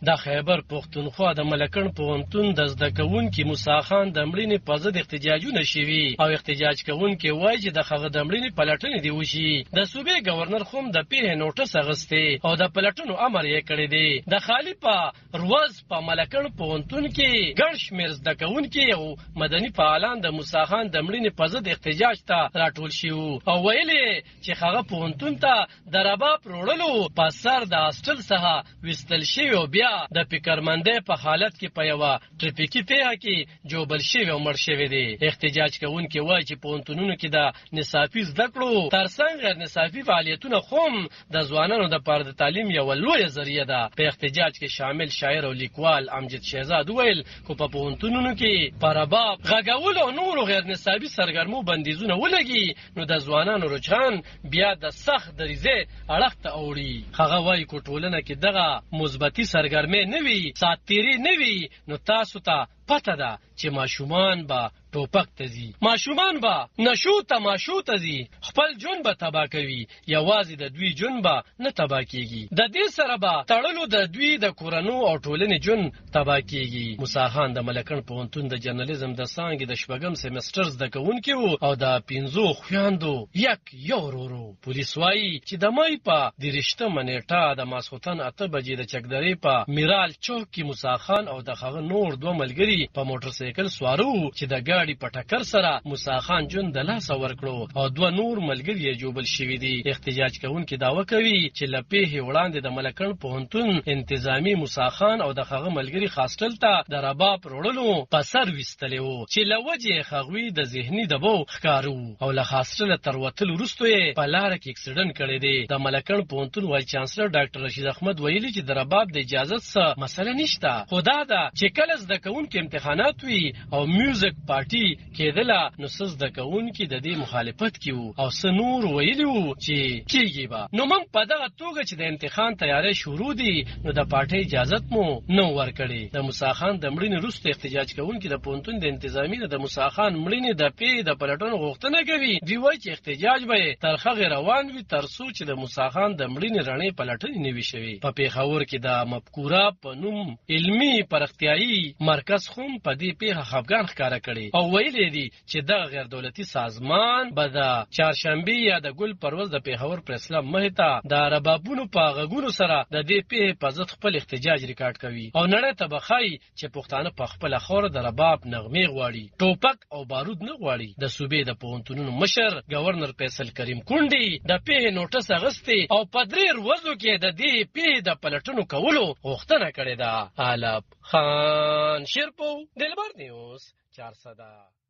د خیبر پښتونخوا د ملکن پوهنتون د زده کوونکي موسی خان د مړینې په ضد احتجاجونه شوي او احتجاج کوونکي وایي چې د هغه د مړینې پلټنې دي وشي. د صوبې گورنر خو د پیښې نوټس اخیستی او د پلټنو امر یې کړی دی. د خالی په روز په ملکن پوهنتون کې ګڼ شمېر زده کوونکي او مدني فعالان د موسی خان د مړینې په ضد احتجاج ته راټول شوي او ویل چې هغه پوهنتون ته د رباب وروړلو په سر د هاسټل څخه ویستل شوي او بیا د فکرمندۍ په حالت کې په یوه ټرافیکي پیښه کې جوبل شوي او مړ شوي دي. احتجاج کوونکي وایي چې پوهنتونونو کې د نصافي زده کړو ترڅنګ غیر نصافي فعالیتونه هم د ځوانانو دپاره د تعلیم یوه لویه ذریعه ده. په احتجاج کې شامل شاعر او لیکوال امجد شهزاد ویل خو په پوهنتونونو کې په رباب غږولو او نورو غیر نصابي سرګرمو بندیزونه ولګي نو د ځوانانو رجحان بیا د سخت دریځې اړخ ته اوړي. هغه وایي که ټولنه کې دغه مثبتي سرګرمۍ نه وي، ساعتتېري نه وي، نو تاسو ته پته ده چې ماشومان به ټوپک ته ځي، ماشومان به نشو تماشو ته ځي، خپل ژوند به تباه کوي، یوازې د دوی ژوند به نه تباه کېږي، د دې سره به تړلو د دوی د کورنو او ټولنې ژوند تباه کېږي. موسی خان د ملکن پوهنتون د جرنالیزم د څانګې د شپږم سیمسټر زده کوونکی و او د 5 خویندو یو ورورو. پولیس وایي چې د مای په 30 نیټه د ماسخوتن 8 بجې د چکدرې په میرال چوک کې موسی خان او د هغه نور 2 ملګري په موټر سایکل سوارو چې د ګاډي په ټکر سره موسی خان جون د لاسه ورکړو او 2 نور ملګري یې جوبل شوي دي. احتجاج کوونکي دعوه کوي چې له پیښې وړاندې د ملکن پوهنتون انتظامی موسی خان او د هغه ملګري هاسټل ته د رباب وروړلو په سر ویستلی و چې له وجې هغوی د ذهني دباو ښکاره او له هاسټله تر وتلو وروسته یې په لاره کې اکسیډنټ کړی دی. د ملکن پوهنتون وایس چانسلر ډاکټر رشید احمد ویلي چې د رباب د اجازت څه مسله نشته، خو دا ده چې کله زده کوونکي امتحانات وي او میوزیک پارټي کېدله نو څه زده کوونکي د دې مخالفت کې وو او څه نور ویلي وو چې کېږي به. نو موږ په دغه توګه چې د امتحان تیاری شروع دي نو د پارټۍ اجازت مو نه ورکړې. د موسی خان د مړینې وروسته احتجاج کوونکي د پوهنتون د انتظامي د موسی خان مړینې د پیښې د پلټنو غوښتنه کوي. دوی وایي چې احتجاج به تر هغې روان وي تر څو چې د موسی خان د مړینې رڼې پلټنې نه وي شوي. په پېښور کې د مفکوره په نوم علمي پرختیایي مرکز هم په دې پیښه خفګان ښکاره کړی او ویلي دي چې دغه غیر دولتي سازمان به د چهارشنبې یا د ګل پر ورځ د پېښور پریس کلب مخې ته د ربابونو په غږونو سره د دې پیښې په ضد خپل احتجاج ریکارډ کوي او نړۍ ته به ښایي چې پښتانه په خپله خاوره د رباب نغمې غواړي، ټوپک او بارود نه غواړي. د صوبې د پوهنتونونو مشر گورنر فیصل کریم کونډي د پیښې نوټس اخیستی او په 3 ورځو کې د دې پیښې د پلټنو کولو غوښتنه کړې ده. علب خان شیرپو دلبر نیوز 400